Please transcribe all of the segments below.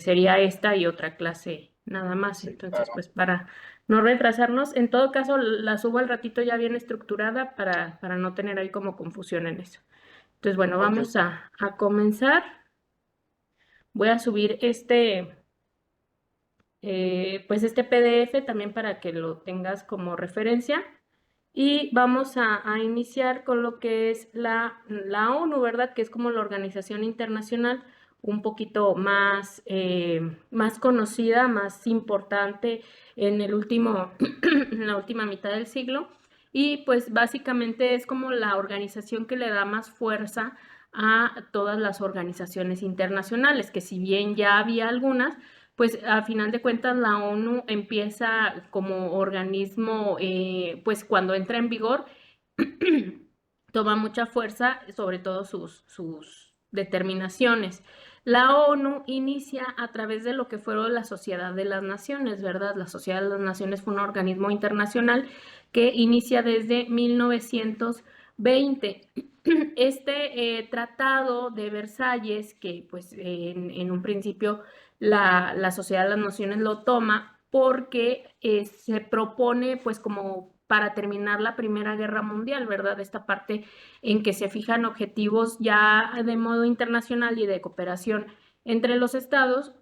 sería esta y otra clase nada más. Entonces, pues para no retrasarnos, en todo caso la subo al ratito ya bien estructurada para no tener ahí como confusión en eso. Entonces, bueno, Ok, vamos a comenzar. Voy a subir pues este PDF también para que lo tengas como referencia. Y vamos a iniciar con lo que es la ONU, ¿verdad? Que es como la organización internacional un poquito más, más conocida, más importante en el último, en la última mitad del siglo. Y pues básicamente es como la organización que le da más fuerza a todas las organizaciones internacionales, que si bien ya había algunas, pues a final de cuentas la ONU empieza como organismo, pues cuando entra en vigor, toma mucha fuerza, sobre todo sus determinaciones. La ONU inicia a través de lo que fueron la Sociedad de las Naciones, ¿verdad? La Sociedad de las Naciones fue un organismo internacional que inicia desde 1920. Este tratado de Versalles, que pues en un principio la Sociedad de las Naciones lo toma porque se propone pues como para terminar la Primera Guerra Mundial, ¿verdad? Esta parte en que se fijan objetivos ya de modo internacional y de cooperación entre los estados,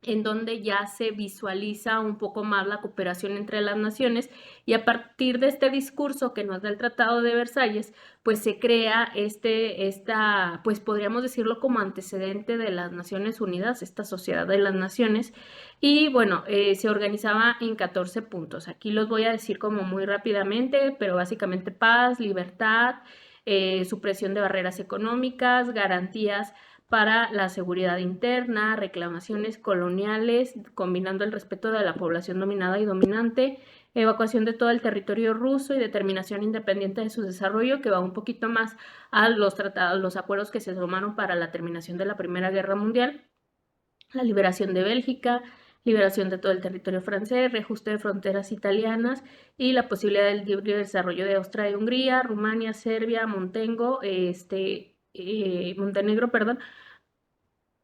en donde ya se visualiza un poco más la cooperación entre las naciones y a partir de este discurso que nos da el Tratado de Versalles, pues se crea pues podríamos decirlo como antecedente de las Naciones Unidas, esta Sociedad de las Naciones, y bueno, se organizaba en 14 puntos. Aquí los voy a decir como muy rápidamente, pero básicamente paz, libertad, supresión de barreras económicas, garantías para la seguridad interna, reclamaciones coloniales, combinando el respeto de la población dominada y dominante, evacuación de todo el territorio ruso y determinación independiente de su desarrollo, que va un poquito más a los tratados, los acuerdos que se tomaron para la terminación de la Primera Guerra Mundial, la liberación de Bélgica, liberación de todo el territorio francés, reajuste de fronteras italianas y la posibilidad del libre desarrollo de Austria y Hungría, Rumania, Serbia, Montenegro, perdón,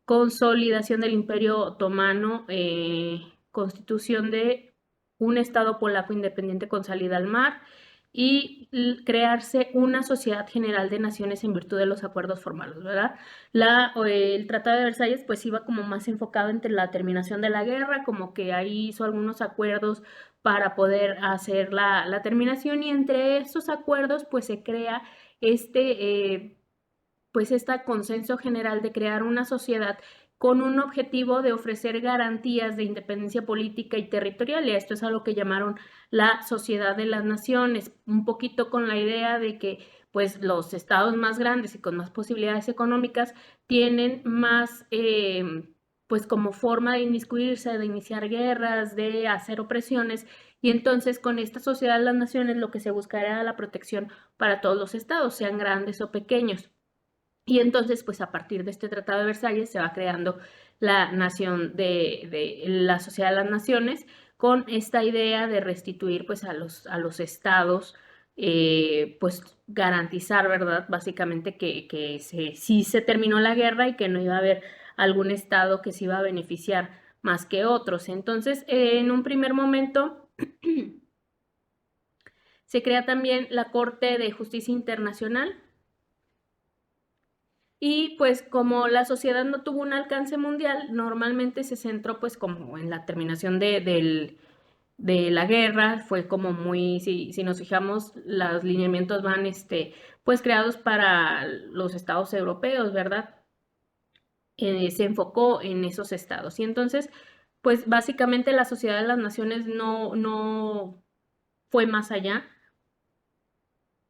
consolidación del Imperio Otomano, constitución de un Estado polaco independiente con salida al mar y crearse una sociedad general de naciones en virtud de los acuerdos formales, ¿verdad? El Tratado de Versalles pues iba como más enfocado entre la terminación de la guerra, como que ahí hizo algunos acuerdos para poder hacer la terminación y entre esos acuerdos pues se crea pues este consenso general de crear una sociedad con un objetivo de ofrecer garantías de independencia política y territorial, y esto es a lo que llamaron la Sociedad de las Naciones, un poquito con la idea de que pues los estados más grandes y con más posibilidades económicas tienen más pues como forma de inmiscuirse, de iniciar guerras, de hacer opresiones, y entonces con esta Sociedad de las Naciones lo que se buscará era la protección para todos los estados, sean grandes o pequeños. Y entonces, pues a partir de este Tratado de Versalles se va creando la nación de la Sociedad de las Naciones con esta idea de restituir pues a los estados, pues garantizar, ¿verdad? Básicamente sí se terminó la guerra y que no iba a haber algún estado que se iba a beneficiar más que otros. Entonces, en un primer momento se crea también la Corte de Justicia Internacional. Y pues como la sociedad no tuvo un alcance mundial, normalmente se centró pues como en la terminación de la guerra, fue como muy, si nos fijamos, los lineamientos van pues creados para los estados europeos, ¿verdad? Se enfocó en esos estados. Y entonces, pues básicamente la Sociedad de las Naciones no fue más allá.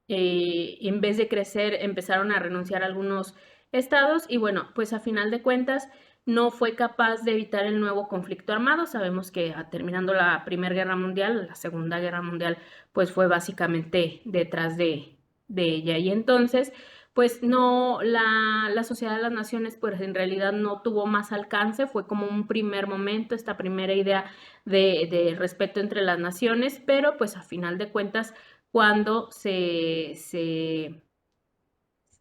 En vez de crecer, empezaron a renunciar a algunos estados y bueno, pues a final de cuentas no fue capaz de evitar el nuevo conflicto armado. Sabemos que terminando la Primera Guerra Mundial, la Segunda Guerra Mundial, pues fue básicamente detrás de ella. Y entonces, pues no, la Sociedad de las Naciones, pues en realidad no tuvo más alcance, fue como un primer momento, esta primera idea de respeto entre las naciones, pero pues a final de cuentas cuando se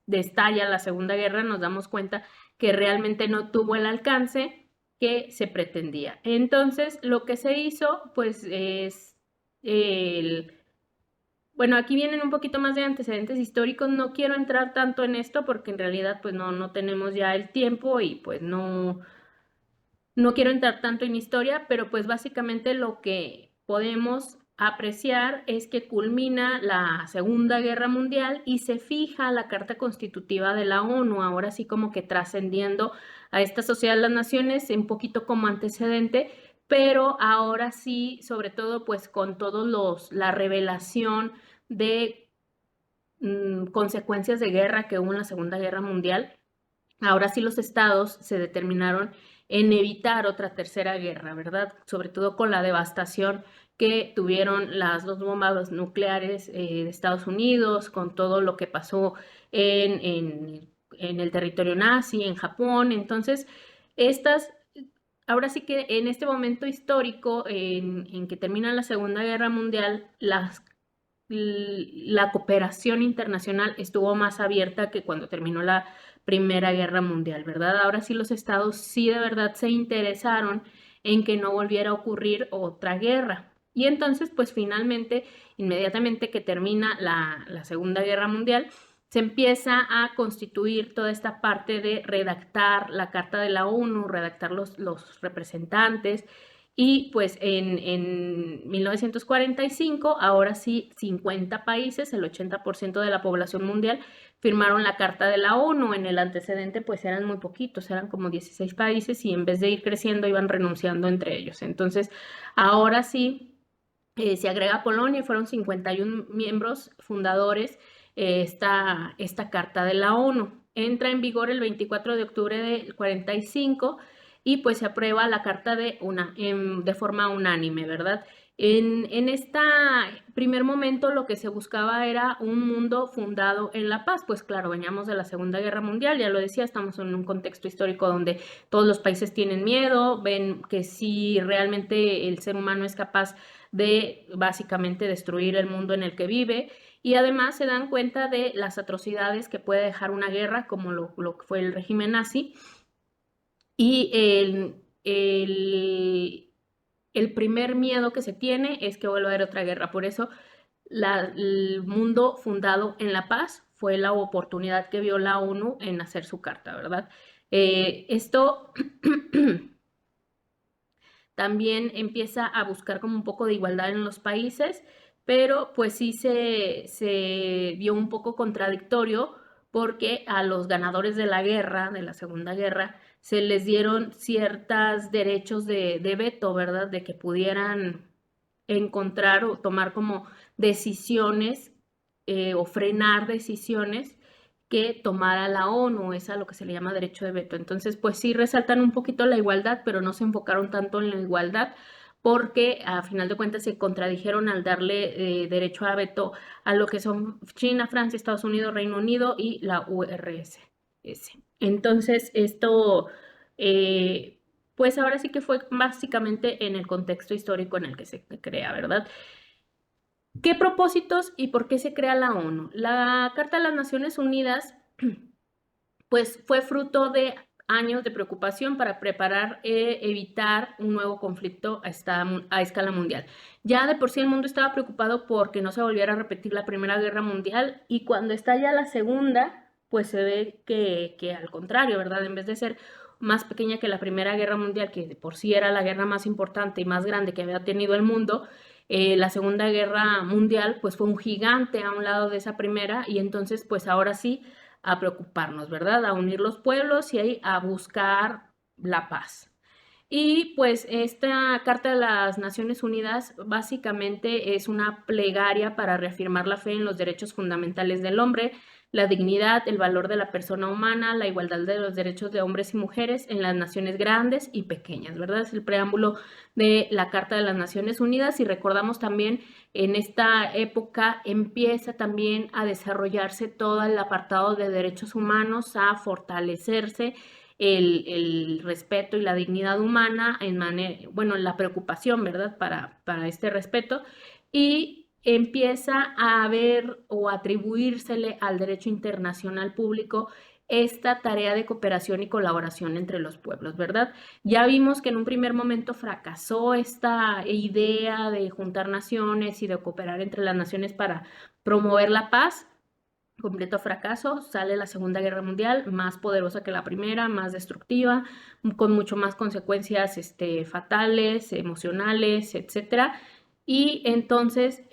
destalla la Segunda Guerra, nos damos cuenta que realmente no tuvo el alcance que se pretendía. Entonces, lo que se hizo, pues, es bueno, aquí vienen un poquito más de antecedentes históricos. No quiero entrar tanto en esto porque en realidad, pues, no tenemos ya el tiempo y, pues, no quiero entrar tanto en historia, pero pues básicamente lo que podemos apreciar es que culmina la Segunda Guerra Mundial y se fija la Carta Constitutiva de la ONU, ahora sí como que trascendiendo a esta Sociedad de las Naciones, un poquito como antecedente, pero ahora sí, sobre todo pues con la revelación de consecuencias de guerra que hubo en la Segunda Guerra Mundial. Ahora sí los estados se determinaron en evitar otra tercera guerra, ¿verdad? Sobre todo con la devastación que tuvieron las dos bombas nucleares de Estados Unidos, con todo lo que pasó en el territorio nazi, en Japón. Entonces, estas, ahora sí que en este momento histórico en que termina la Segunda Guerra Mundial, la cooperación internacional estuvo más abierta que cuando terminó la Primera Guerra Mundial, ¿verdad? Ahora sí los estados sí de verdad se interesaron en que no volviera a ocurrir otra guerra. Y entonces, pues finalmente, inmediatamente que termina la Segunda Guerra Mundial, se empieza a constituir toda esta parte de redactar la Carta de la ONU, redactar los representantes, y pues en 1945, ahora sí, 50 países, el 80% de la población mundial, firmaron la Carta de la ONU. En el antecedente pues eran muy poquitos, eran como 16 países y en vez de ir creciendo iban renunciando entre ellos. Entonces, ahora sí, se agrega Polonia y fueron 51 miembros fundadores esta Carta de la ONU. Entra en vigor el 24 de octubre del 45 y pues se aprueba la carta de forma unánime, ¿verdad? En este primer momento lo que se buscaba era un mundo fundado en la paz, pues claro, veníamos de la Segunda Guerra Mundial, ya lo decía, estamos en un contexto histórico donde todos los países tienen miedo, ven que si realmente el ser humano es capaz de básicamente destruir el mundo en el que vive, y además se dan cuenta de las atrocidades que puede dejar una guerra como lo que fue el régimen nazi. Y el primer miedo que se tiene es que vuelva a haber otra guerra. Por eso el mundo fundado en la paz fue la oportunidad que vio la ONU en hacer su carta, ¿verdad? Esto también empieza a buscar como un poco de igualdad en los países, pero pues sí se vio un poco contradictorio porque a los ganadores de la guerra, de la Segunda Guerra, se les dieron ciertos derechos de veto, ¿verdad? De que pudieran encontrar o tomar como decisiones o frenar decisiones que tomara la ONU, es a lo que se le llama derecho de veto. Entonces, pues sí resaltan un poquito la igualdad, pero no se enfocaron tanto en la igualdad porque a final de cuentas se contradijeron al darle derecho a veto a lo que son China, Francia, Estados Unidos, Reino Unido y la URSS. Entonces, esto, pues ahora sí que fue básicamente en el contexto histórico en el que se crea, ¿verdad? ¿Qué propósitos y por qué se crea la ONU? La Carta de las Naciones Unidas, pues fue fruto de años de preocupación para preparar e evitar un nuevo conflicto a escala mundial. Ya de por sí el mundo estaba preocupado porque no se volviera a repetir la Primera Guerra Mundial y cuando estalla la Segunda, pues se ve que al contrario, ¿verdad? En vez de ser más pequeña que la Primera Guerra Mundial, que de por sí era la guerra más importante y más grande que había tenido el mundo, la Segunda Guerra Mundial pues fue un gigante a un lado de esa primera y entonces pues ahora sí a preocuparnos, ¿verdad? A unir los pueblos y a buscar la paz. Y pues esta Carta de las Naciones Unidas básicamente es una plegaria para reafirmar la fe en los derechos fundamentales del hombre, la dignidad, el valor de la persona humana, la igualdad de los derechos de hombres y mujeres en las naciones grandes y pequeñas, ¿verdad? Es el preámbulo de la Carta de las Naciones Unidas y recordamos también en esta época empieza también a desarrollarse todo el apartado de derechos humanos, a fortalecerse el respeto y la dignidad humana, bueno, la preocupación, ¿verdad? Para este respeto y empieza a haber o atribuírsele al derecho internacional público esta tarea de cooperación y colaboración entre los pueblos, ¿verdad? Ya vimos que en un primer momento fracasó esta idea de juntar naciones y de cooperar entre las naciones para promover la paz. Completo fracaso, sale la Segunda Guerra Mundial, más poderosa que la primera, más destructiva, con mucho más consecuencias fatales, emocionales, etcétera. Y entonces,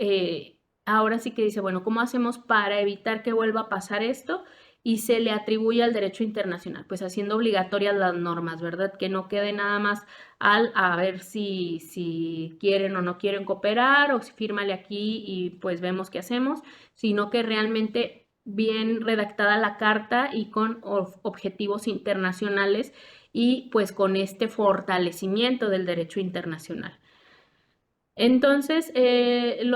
ahora sí que dice, bueno, ¿cómo hacemos para evitar que vuelva a pasar esto? Y se le atribuye al derecho internacional, pues haciendo obligatorias las normas, ¿verdad? Que no quede nada más a ver si quieren o no quieren cooperar, o si fírmale aquí y pues vemos qué hacemos, sino que realmente bien redactada la carta y con objetivos internacionales y pues con este fortalecimiento del derecho internacional. Entonces, el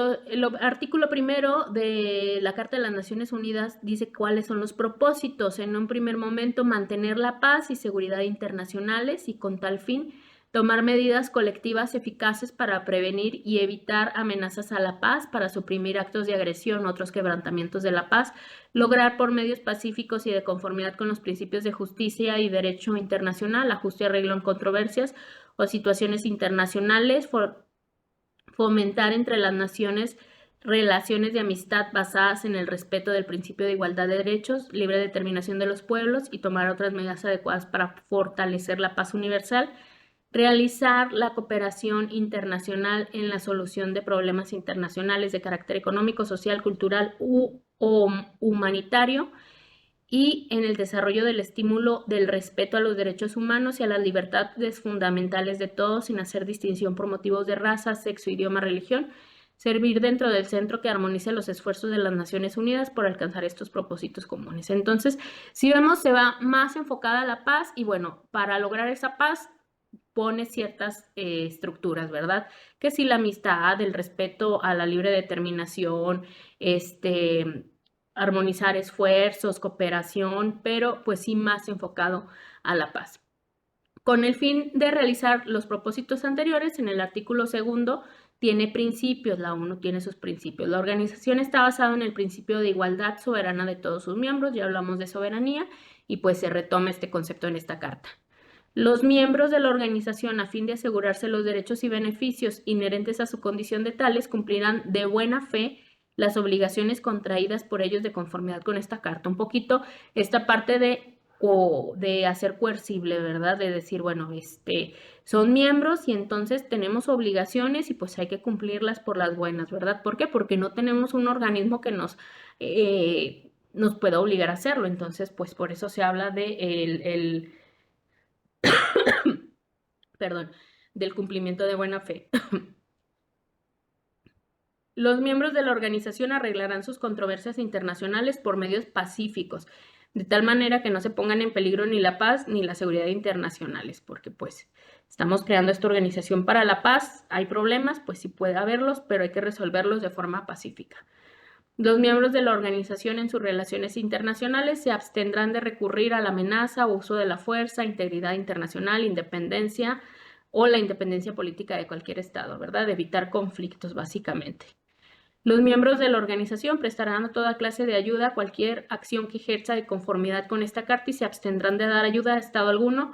artículo primero de la Carta de las Naciones Unidas dice cuáles son los propósitos. En un primer momento, mantener la paz y seguridad internacionales y con tal fin tomar medidas colectivas eficaces para prevenir y evitar amenazas a la paz, para suprimir actos de agresión, otros quebrantamientos de la paz, lograr por medios pacíficos y de conformidad con los principios de justicia y derecho internacional, ajuste y arreglo en controversias o situaciones internacionales, fomentar entre las naciones relaciones de amistad basadas en el respeto del principio de igualdad de derechos, libre determinación de los pueblos y tomar otras medidas adecuadas para fortalecer la paz universal, realizar la cooperación internacional en la solución de problemas internacionales de carácter económico, social, cultural o humanitario, y en el desarrollo del estímulo del respeto a los derechos humanos y a las libertades fundamentales de todos, sin hacer distinción por motivos de raza, sexo, idioma, religión, servir dentro del centro que armonice los esfuerzos de las Naciones Unidas por alcanzar estos propósitos comunes. Entonces, si vemos, se va más enfocada a la paz y bueno, para lograr esa paz pone ciertas estructuras, ¿verdad? Que si la amistad, el respeto a la libre determinación, armonizar esfuerzos, cooperación, pero pues sí más enfocado a la paz. Con el fin de realizar los propósitos anteriores, en el artículo segundo tiene principios, la ONU tiene sus principios. La organización está basada en el principio de igualdad soberana de todos sus miembros, ya hablamos de soberanía y pues se retoma este concepto en esta carta. Los miembros de la organización, a fin de asegurarse los derechos y beneficios inherentes a su condición de tales, cumplirán de buena fe las obligaciones contraídas por ellos de conformidad con esta carta. Un poquito esta parte de hacer coercible, ¿verdad? De decir, bueno, son miembros y entonces tenemos obligaciones y pues hay que cumplirlas por las buenas, ¿verdad? ¿Por qué? Porque no tenemos un organismo que nos pueda obligar a hacerlo. Entonces, pues por eso se habla de perdón, del cumplimiento de buena fe. Los miembros de la organización arreglarán sus controversias internacionales por medios pacíficos, de tal manera que no se pongan en peligro ni la paz ni la seguridad internacionales, porque pues estamos creando esta organización para la paz, hay problemas, pues sí puede haberlos, pero hay que resolverlos de forma pacífica. Los miembros de la organización en sus relaciones internacionales se abstendrán de recurrir a la amenaza o uso de la fuerza, integridad internacional, independencia o la independencia política de cualquier estado, ¿verdad? De evitar conflictos, básicamente. Los miembros de la organización prestarán toda clase de ayuda a cualquier acción que ejerza de conformidad con esta carta y se abstendrán de dar ayuda a estado alguno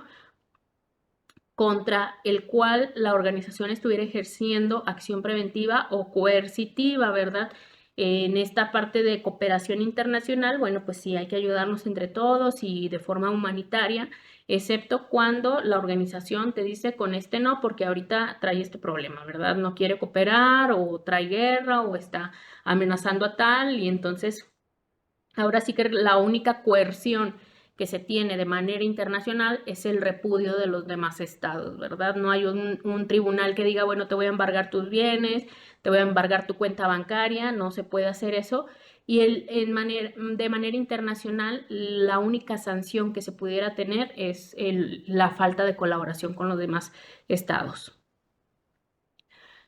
contra el cual la organización estuviera ejerciendo acción preventiva o coercitiva, ¿verdad? En esta parte de cooperación internacional, bueno, pues sí hay que ayudarnos entre todos y de forma humanitaria, excepto cuando la organización te dice con este no, porque ahorita trae este problema, ¿verdad? No quiere cooperar o trae guerra o está amenazando a tal y entonces ahora sí que la única coerción que se tiene de manera internacional es el repudio de los demás estados, ¿verdad? No hay un tribunal que diga, bueno, te voy a embargar tus bienes, te voy a embargar tu cuenta bancaria, no se puede hacer eso. Y de manera internacional, la única sanción que se pudiera tener es la falta de colaboración con los demás estados.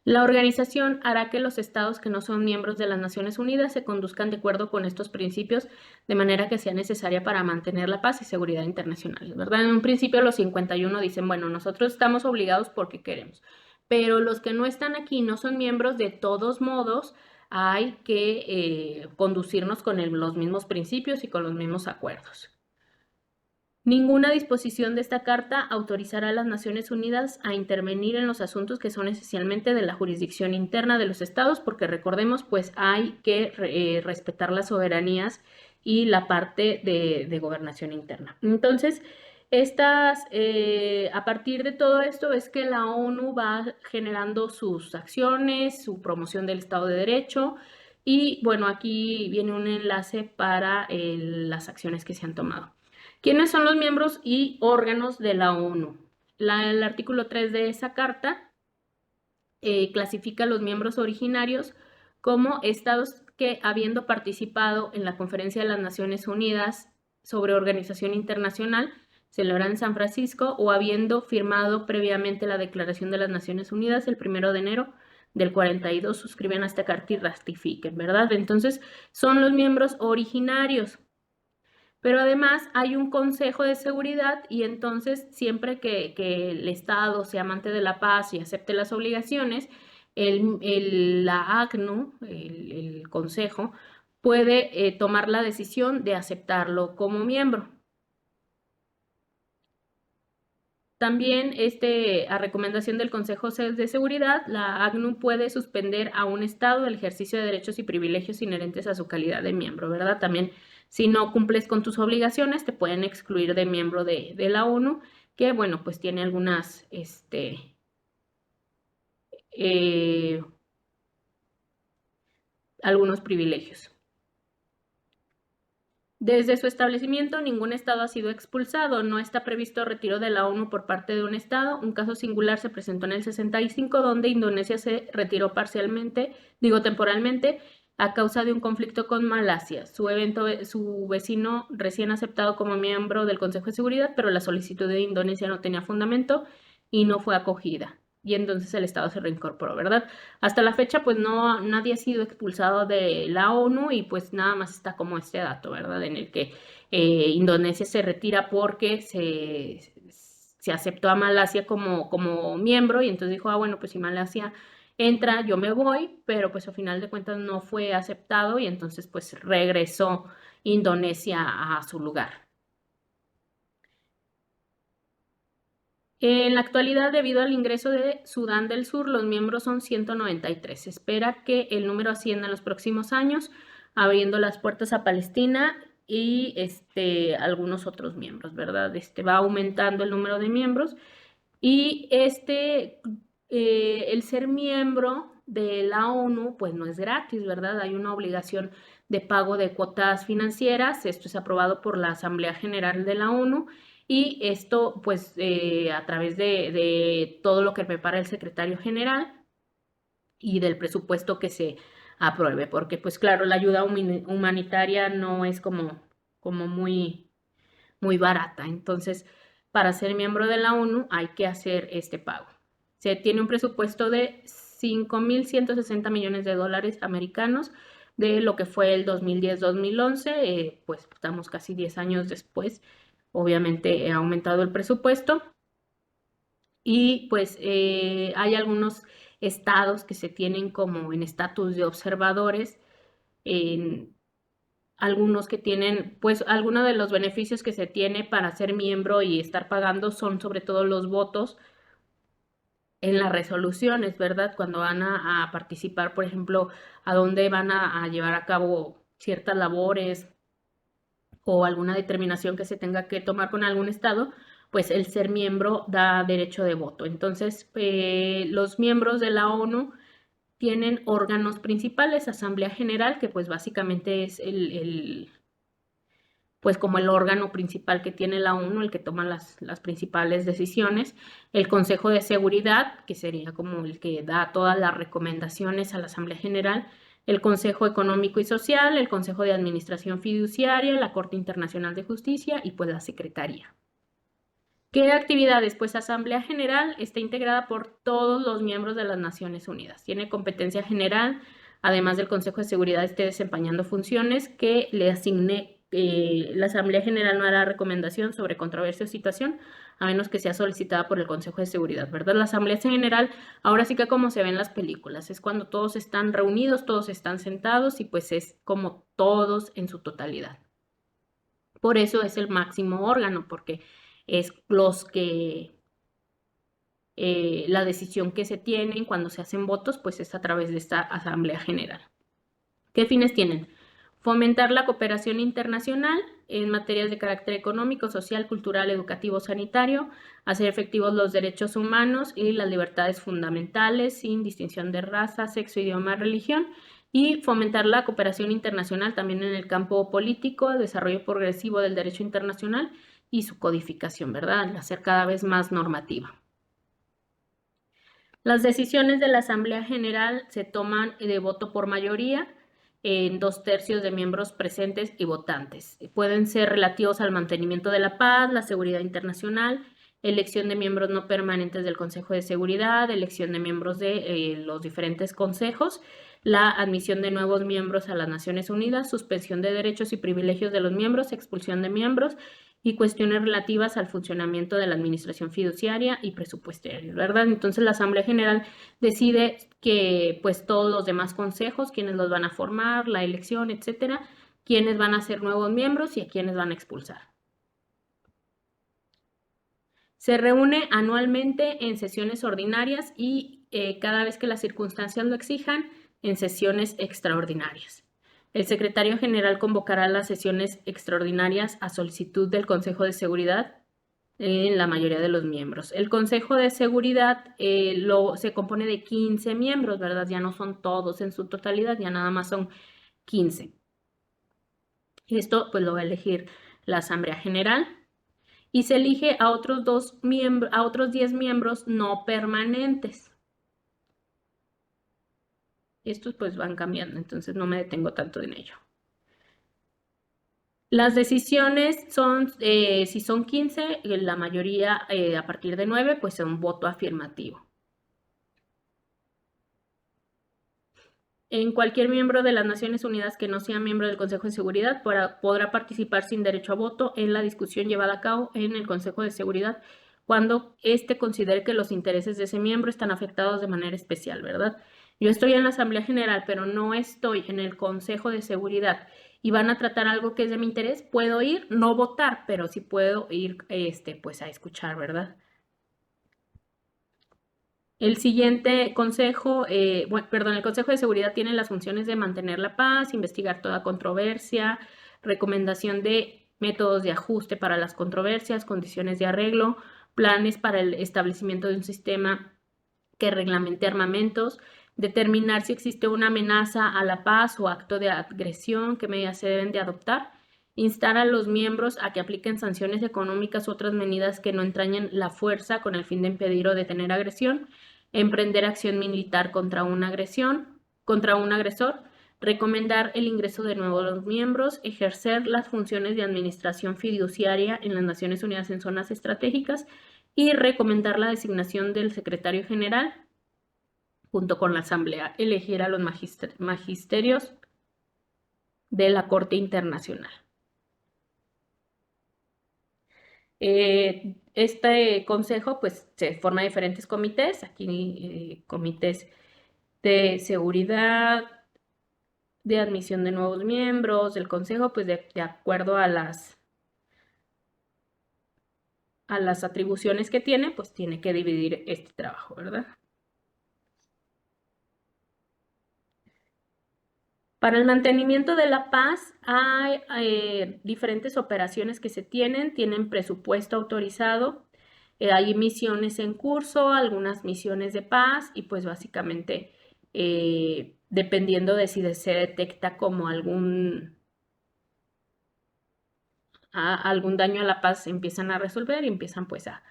La organización hará que los estados que no son miembros de las Naciones Unidas se conduzcan de acuerdo con estos principios de manera que sea necesaria para mantener la paz y seguridad internacionales, ¿verdad? En un principio los 51 dicen, bueno, nosotros estamos obligados porque queremos, pero los que no están aquí no son miembros, de todos modos hay que conducirnos con los mismos principios y con los mismos acuerdos. Ninguna disposición de esta carta autorizará a las Naciones Unidas a intervenir en los asuntos que son esencialmente de la jurisdicción interna de los estados, porque recordemos, pues hay que respetar las soberanías y la parte de gobernación interna. Entonces, a partir de todo esto es que la ONU va generando sus acciones, su promoción del Estado de Derecho, y bueno, aquí viene un enlace para las acciones que se han tomado. ¿Quiénes son los miembros y órganos de la ONU? El artículo 3 de esa carta clasifica a los miembros originarios como estados que, habiendo participado en la Conferencia de las Naciones Unidas sobre Organización Internacional, celebrada en San Francisco, o habiendo firmado previamente la Declaración de las Naciones Unidas el 1 de enero del 42, suscriben a esta carta y ratifiquen, ¿verdad? Entonces, son los miembros originarios. Pero además hay un Consejo de Seguridad, y entonces siempre que el Estado sea amante de la paz y acepte las obligaciones, la ACNUR, el Consejo, puede tomar la decisión de aceptarlo como miembro. También a recomendación del Consejo de Seguridad, la ACNUR puede suspender a un Estado el ejercicio de derechos y privilegios inherentes a su calidad de miembro, ¿verdad? También, si no cumples con tus obligaciones, te pueden excluir de miembro de la ONU, que bueno, pues tiene eh, algunos privilegios. Desde su establecimiento, ningún estado ha sido expulsado. No está previsto retiro de la ONU por parte de un estado. Un caso singular se presentó en el 65, donde Indonesia se retiró temporalmente, a causa de un conflicto con Malasia. Su vecino recién aceptado como miembro del Consejo de Seguridad, pero la solicitud de Indonesia no tenía fundamento y no fue acogida. Y entonces el Estado se reincorporó, ¿verdad? Hasta la fecha, pues nadie ha sido expulsado de la ONU, y pues nada más está como este dato, ¿verdad? En el que Indonesia se retira porque se aceptó a Malasia como miembro, y entonces dijo, bueno, pues si Malasia entra, yo me voy, pero pues al final de cuentas no fue aceptado, y entonces pues regresó Indonesia a su lugar. En la actualidad, debido al ingreso de Sudán del Sur, los miembros son 193. Se espera que el número ascienda en los próximos años, abriendo las puertas a Palestina y algunos otros miembros, ¿verdad? Va aumentando el número de miembros, y el ser miembro de la ONU, pues no es gratis, ¿verdad? Hay una obligación de pago de cuotas financieras. Esto es aprobado por la Asamblea General de la ONU, y esto, pues, a través de todo lo que prepara el secretario general y del presupuesto que se apruebe, porque, pues, claro, la ayuda humanitaria no es como muy barata. Entonces, para ser miembro de la ONU hay que hacer este pago. Se tiene un presupuesto de 5.160 millones de dólares americanos de lo que fue el 2010-2011, pues estamos casi 10 años después. Obviamente ha aumentado el presupuesto, y pues hay algunos estados que se tienen como en estatus de observadores, en algunos que tienen, pues algunos de los beneficios que se tiene para ser miembro y estar pagando son sobre todo los votos en las resoluciones, ¿verdad? Cuando van a participar, por ejemplo, a dónde van a llevar a cabo ciertas labores o alguna determinación que se tenga que tomar con algún estado, pues el ser miembro da derecho de voto. Entonces, los miembros de la ONU tienen órganos principales: Asamblea General, que pues básicamente es pues como el órgano principal que tiene la ONU, el que toma las principales decisiones; el Consejo de Seguridad, que sería como el que da todas las recomendaciones a la Asamblea General; el Consejo Económico y Social; el Consejo de Administración Fiduciaria; la Corte Internacional de Justicia, y pues la Secretaría. ¿Qué actividades? Pues Asamblea General está integrada por todos los miembros de las Naciones Unidas. Tiene competencia general, además del Consejo de Seguridad esté desempeñando funciones que le asigne. La Asamblea General no hará recomendación sobre controversia o situación, a menos que sea solicitada por el Consejo de Seguridad, ¿verdad? La Asamblea General, ahora sí que como se ve en las películas, es cuando todos están reunidos, todos están sentados, y pues es como todos en su totalidad. Por eso es el máximo órgano, porque es los que la decisión que se tiene cuando se hacen votos, pues es a través de esta Asamblea General. ¿Qué fines tienen? Fomentar la cooperación internacional en materias de carácter económico, social, cultural, educativo, sanitario, hacer efectivos los derechos humanos y las libertades fundamentales sin distinción de raza, sexo, idioma, religión, y fomentar la cooperación internacional también en el campo político, el desarrollo progresivo del derecho internacional y su codificación, ¿verdad? Al hacer cada vez más normativa. Las decisiones de la Asamblea General se toman de voto por mayoría en 2/3 de miembros presentes y votantes. Pueden ser relativos al mantenimiento de la paz, la seguridad internacional, elección de miembros no permanentes del Consejo de Seguridad, elección de miembros de los diferentes consejos, la admisión de nuevos miembros a las Naciones Unidas, suspensión de derechos y privilegios de los miembros, expulsión de miembros y cuestiones relativas al funcionamiento de la administración fiduciaria y presupuestaria, ¿verdad? Entonces la Asamblea General decide que pues todos los demás consejos, quiénes los van a formar, la elección, etcétera, quiénes van a ser nuevos miembros y a quiénes van a expulsar. Se reúne anualmente en sesiones ordinarias y cada vez que las circunstancias lo exijan, en sesiones extraordinarias. El secretario general convocará las sesiones extraordinarias a solicitud del Consejo de Seguridad en la mayoría de los miembros. El Consejo de Seguridad se compone de 15 miembros, ¿verdad? Ya no son todos en su totalidad, ya nada más son 15. Y esto pues lo va a elegir la Asamblea General y se elige a otros 10 miembros no permanentes. Estos pues van cambiando, entonces no me detengo tanto en ello. Las decisiones son, si son 15, la mayoría a partir de 9, pues es un voto afirmativo. En cualquier miembro de las Naciones Unidas que no sea miembro del Consejo de Seguridad podrá participar sin derecho a voto en la discusión llevada a cabo en el Consejo de Seguridad cuando éste considere que los intereses de ese miembro están afectados de manera especial, ¿verdad? Yo estoy en la Asamblea General, pero no estoy en el Consejo de Seguridad y van a tratar algo que es de mi interés, puedo ir, no votar, pero sí puedo ir, pues a escuchar, ¿verdad? El siguiente consejo, el Consejo de Seguridad tiene las funciones de mantener la paz, investigar toda controversia, recomendación de métodos de ajuste para las controversias, condiciones de arreglo, planes para el establecimiento de un sistema que reglamente armamentos, determinar si existe una amenaza a la paz o acto de agresión, qué medidas se deben de adoptar, instar a los miembros a que apliquen sanciones económicas u otras medidas que no entrañen la fuerza con el fin de impedir o detener agresión, emprender acción militar contra una agresión, contra un agresor, recomendar el ingreso de nuevos miembros, ejercer las funciones de administración fiduciaria en las Naciones Unidas en zonas estratégicas y recomendar la designación del secretario general junto con la Asamblea, elegir a los magisterios de la Corte Internacional. Este consejo pues se forma de diferentes comités, aquí comités de seguridad, de admisión de nuevos miembros, del consejo pues de acuerdo a las atribuciones que tiene, pues tiene que dividir este trabajo, ¿verdad? Para el mantenimiento de la paz hay diferentes operaciones que se tienen presupuesto autorizado, hay misiones en curso, algunas misiones de paz y pues básicamente dependiendo de si se detecta como algún daño a la paz empiezan a resolver y empiezan pues a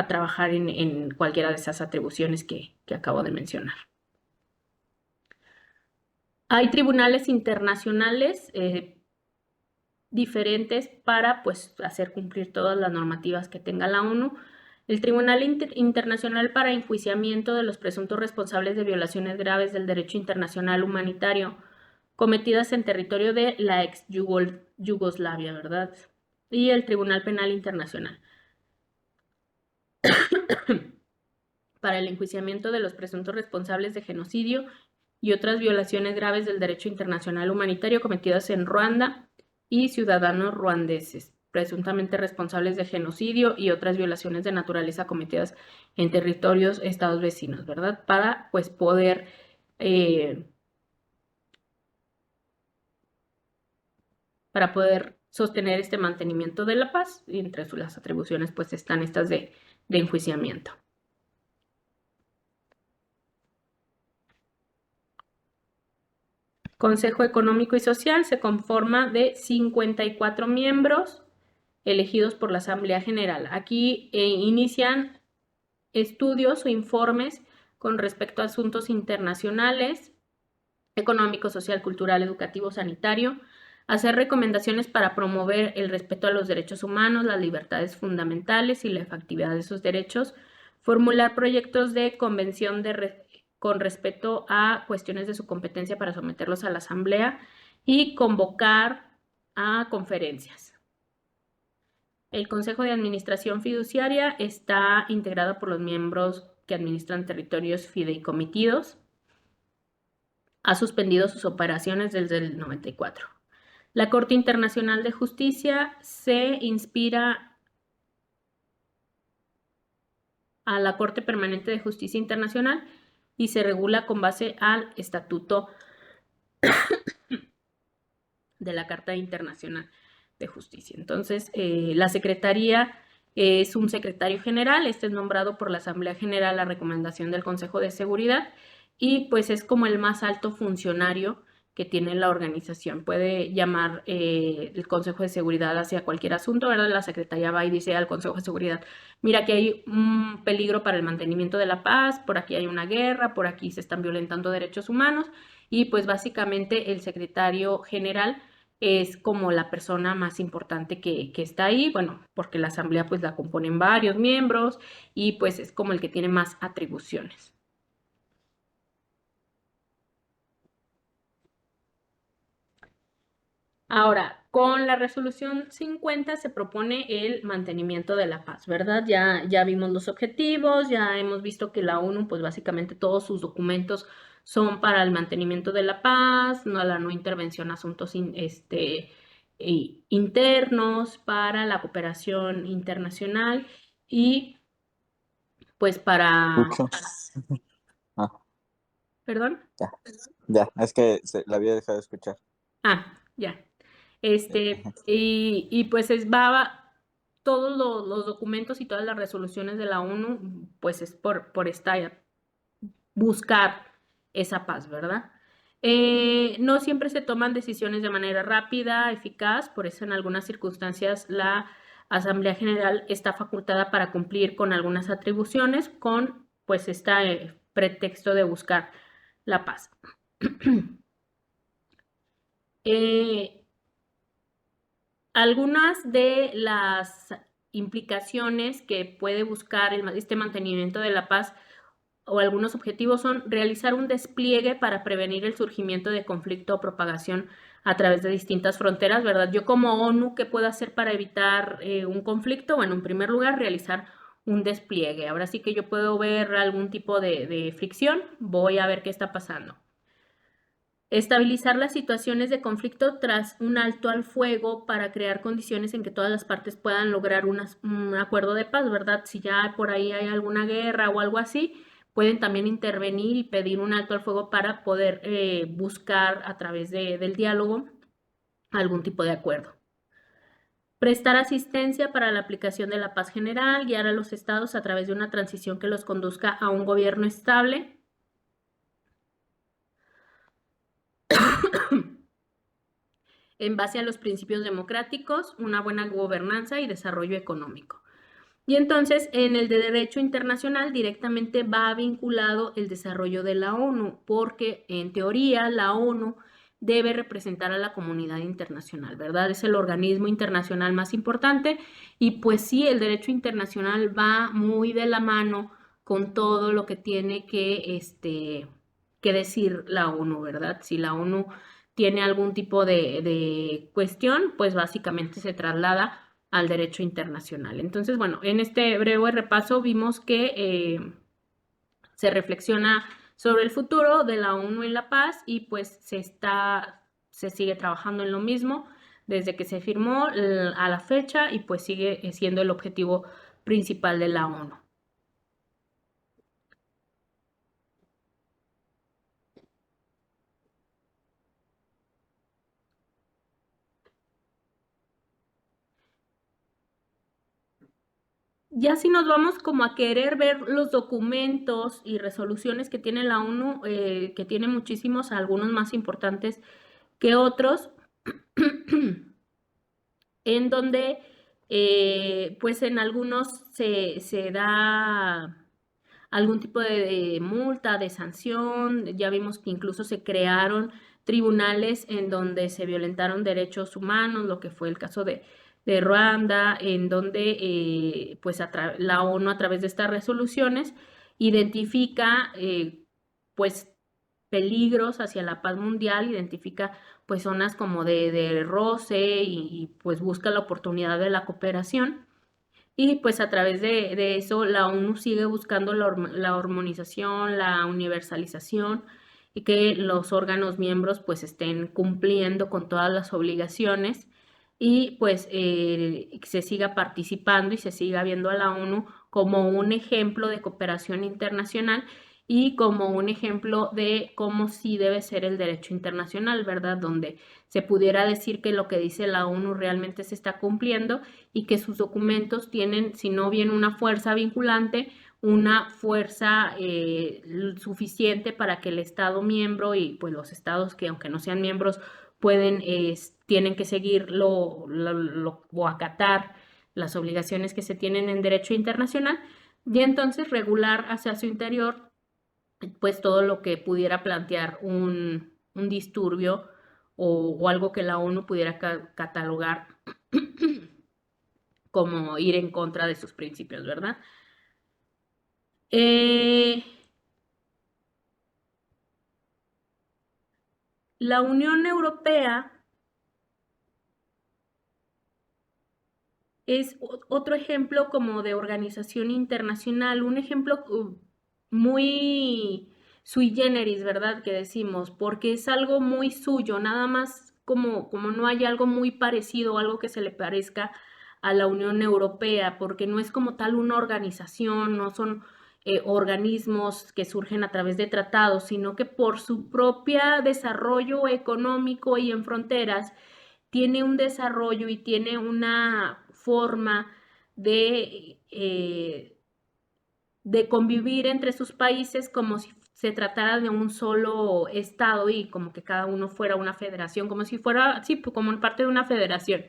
trabajar en cualquiera de esas atribuciones que acabo de mencionar. Hay tribunales internacionales diferentes para pues hacer cumplir todas las normativas que tenga la ONU. El Tribunal Internacional para Enjuiciamiento de los presuntos responsables de violaciones graves del derecho internacional humanitario cometidas en territorio de la ex Yugoslavia, ¿verdad? Y el Tribunal Penal Internacional para el enjuiciamiento de los presuntos responsables de genocidio y otras violaciones graves del derecho internacional humanitario cometidas en Ruanda y ciudadanos ruandeses. presuntamente responsables de genocidio y otras violaciones de naturaleza cometidas en territorios, estados vecinos, ¿verdad? Para pues poder sostener este mantenimiento de la paz, y entre las atribuciones pues están estas de enjuiciamiento. Consejo Económico y Social se conforma de 54 miembros elegidos por la Asamblea General. Aquí inician estudios o informes con respecto a asuntos internacionales, económico, social, cultural, educativo, sanitario, hacer recomendaciones para promover el respeto a los derechos humanos, las libertades fundamentales y la efectividad de esos derechos, formular proyectos de convención con respecto a cuestiones de su competencia para someterlos a la Asamblea y convocar a conferencias. El Consejo de Administración Fiduciaria está integrado por los miembros que administran territorios fideikomitidos. Ha suspendido sus operaciones desde el 94. La Corte Internacional de Justicia se inspira a la Corte Permanente de Justicia Internacional y se regula con base al Estatuto de la Carta Internacional de Justicia. Entonces, la Secretaría es un secretario general, este es nombrado por la Asamblea General a recomendación del Consejo de Seguridad y pues es como el más alto funcionario que tiene la organización. Puede llamar el Consejo de Seguridad hacia cualquier asunto, ¿verdad? La Secretaría va y dice al Consejo de Seguridad, mira, aquí hay un peligro para el mantenimiento de la paz, por aquí hay una guerra, por aquí se están violentando derechos humanos y pues básicamente el secretario general es como la persona más importante que está ahí, bueno, porque la asamblea pues la componen varios miembros y pues es como el que tiene más atribuciones. Ahora, con la resolución 50 se propone el mantenimiento de la paz, ¿verdad? Ya vimos los objetivos, ya hemos visto que la ONU, pues básicamente todos sus documentos son para el mantenimiento de la paz, la no intervención a asuntos internos, para la cooperación internacional y pues para... Escucho. Ah, ¿Perdón? ya, es que la había dejado de escuchar. Ya. Ajá. Y pues va todos los documentos y todas las resoluciones de la ONU, pues es por buscar esa paz, ¿verdad? No siempre se toman decisiones de manera rápida, eficaz, por eso en algunas circunstancias la Asamblea General está facultada para cumplir con algunas atribuciones con pues este pretexto de buscar la paz. Algunas de las implicaciones que puede buscar este mantenimiento de la paz o algunos objetivos son realizar un despliegue para prevenir el surgimiento de conflicto o propagación a través de distintas fronteras, ¿verdad? Yo como ONU, ¿qué puedo hacer para evitar un conflicto? Bueno, en primer lugar, realizar un despliegue. Ahora sí que yo puedo ver algún tipo de fricción, voy a ver qué está pasando. Estabilizar las situaciones de conflicto tras un alto al fuego para crear condiciones en que todas las partes puedan lograr un acuerdo de paz, ¿verdad? Si ya por ahí hay alguna guerra o algo así, pueden también intervenir y pedir un alto al fuego para poder buscar a través del diálogo algún tipo de acuerdo. Prestar asistencia para la aplicación de la paz general, guiar a los estados a través de una transición que los conduzca a un gobierno estable. En base a los principios democráticos, una buena gobernanza y desarrollo económico. Y entonces, en el de derecho internacional directamente va vinculado el desarrollo de la ONU, porque en teoría la ONU debe representar a la comunidad internacional, ¿verdad? Es el organismo internacional más importante y pues sí, el derecho internacional va muy de la mano con todo lo que tiene que decir la ONU, ¿verdad? Si la ONU tiene algún tipo de cuestión, pues básicamente se traslada al derecho internacional. Entonces, bueno, en este breve repaso vimos que se reflexiona sobre el futuro de la ONU en la paz y pues se sigue trabajando en lo mismo desde que se firmó a la fecha y pues sigue siendo el objetivo principal de la ONU. Ya si nos vamos como a querer ver los documentos y resoluciones que tiene la ONU, que tiene muchísimos, algunos más importantes que otros, en donde pues en algunos se da algún tipo de multa, de sanción. Ya vimos que incluso se crearon tribunales en donde se violentaron derechos humanos, lo que fue el caso de Ruanda, en donde pues la ONU a través de estas resoluciones identifica pues peligros hacia la paz mundial, identifica pues zonas como de roce y pues busca la oportunidad de la cooperación. Y pues a través de eso la ONU sigue buscando la armonización, la universalización y que los órganos miembros pues estén cumpliendo con todas las obligaciones y pues se siga participando y se siga viendo a la ONU como un ejemplo de cooperación internacional y como un ejemplo de cómo sí debe ser el derecho internacional, ¿verdad? Donde se pudiera decir que lo que dice la ONU realmente se está cumpliendo y que sus documentos tienen, si no bien una fuerza vinculante, una fuerza suficiente para que el Estado miembro y pues los estados que aunque no sean miembros pueden, tienen que seguir o acatar las obligaciones que se tienen en derecho internacional y entonces regular hacia su interior pues todo lo que pudiera plantear un disturbio o algo que la ONU pudiera catalogar como ir en contra de sus principios, ¿verdad? La Unión Europea es otro ejemplo como de organización internacional, un ejemplo muy sui generis, ¿verdad? Que decimos, porque es algo muy suyo, nada más como no hay algo muy parecido, algo que se le parezca a la Unión Europea, porque no es como tal una organización, no son organismos que surgen a través de tratados, sino que por su propio desarrollo económico y en fronteras, tiene un desarrollo y tiene una forma de convivir entre sus países como si se tratara de un solo estado y como que cada uno fuera una federación, como si fuera, sí, como parte de una federación,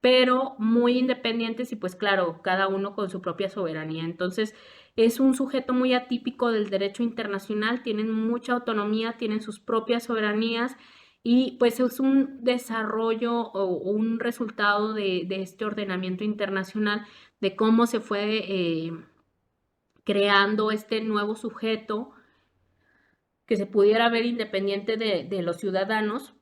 pero muy independientes y pues claro, cada uno con su propia soberanía. Entonces, es un sujeto muy atípico del derecho internacional, tienen mucha autonomía, tienen sus propias soberanías y pues es un desarrollo o un resultado de este ordenamiento internacional, de cómo se fue creando este nuevo sujeto que se pudiera ver independiente de los ciudadanos,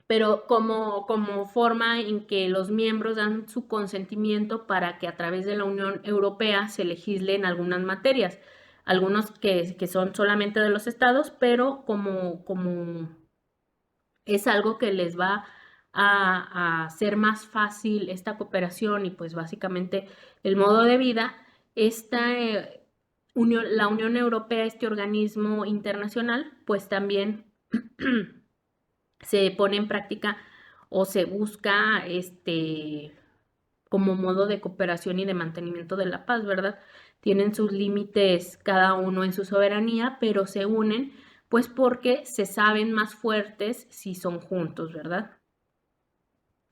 pero como forma en que los miembros dan su consentimiento para que a través de la Unión Europea se legisle en algunas materias, algunos que son solamente de los estados, pero como es algo que les va a hacer más fácil esta cooperación y pues básicamente el modo de vida, esta la Unión Europea, este organismo internacional, pues también se pone en práctica o se busca como modo de cooperación y de mantenimiento de la paz, ¿verdad? Tienen sus límites cada uno en su soberanía, pero se unen pues porque se saben más fuertes si son juntos, ¿verdad?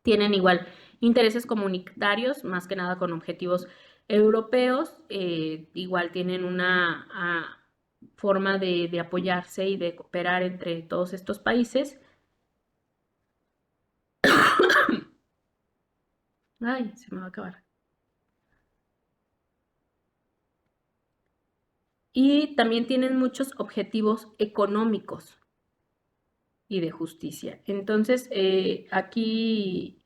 Tienen igual intereses comunitarios, más que nada con objetivos europeos, igual tienen una forma de apoyarse y de cooperar entre todos estos países. Ay, se me va a acabar. Y también tienen muchos objetivos económicos y de justicia. Entonces, aquí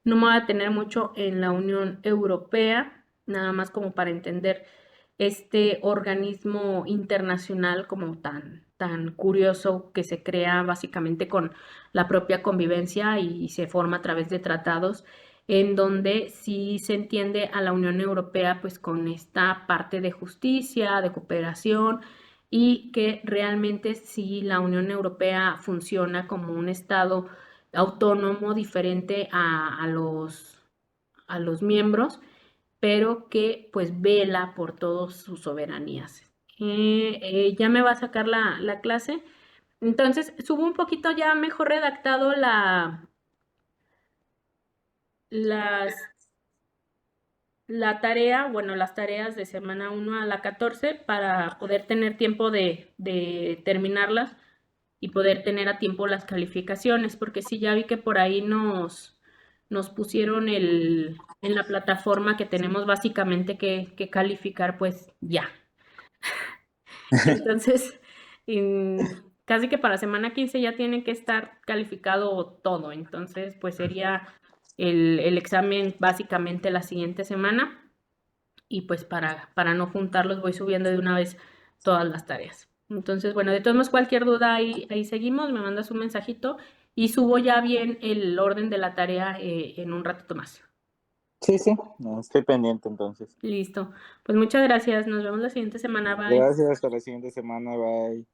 no me voy a tener mucho en la Unión Europea, nada más como para entender este organismo internacional como tan curioso que se crea básicamente con la propia convivencia y se forma a través de tratados en donde sí se entiende a la Unión Europea pues con esta parte de justicia, de cooperación y que realmente sí la Unión Europea funciona como un estado autónomo diferente a los miembros, pero que pues vela por todas sus soberanías. Ya me va a sacar la clase. Entonces, subo un poquito ya mejor redactado las, la tarea, bueno, las tareas de semana 1 a la 14 para poder tener tiempo de terminarlas y poder tener a tiempo las calificaciones, porque sí, ya vi que por ahí nos pusieron en la plataforma que tenemos básicamente que calificar pues ya. Entonces, casi que para semana 15 ya tiene que estar calificado todo. Entonces, pues sería el examen básicamente la siguiente semana. Y pues para no juntarlos voy subiendo de una vez todas las tareas. Entonces, bueno, de todos modos, cualquier duda ahí seguimos, me mandas un mensajito y subo ya bien el orden de la tarea en un ratito más. Sí, sí, no, estoy pendiente entonces. Listo. Pues muchas gracias. Nos vemos la siguiente semana. Bye. Gracias, hasta la siguiente semana, bye.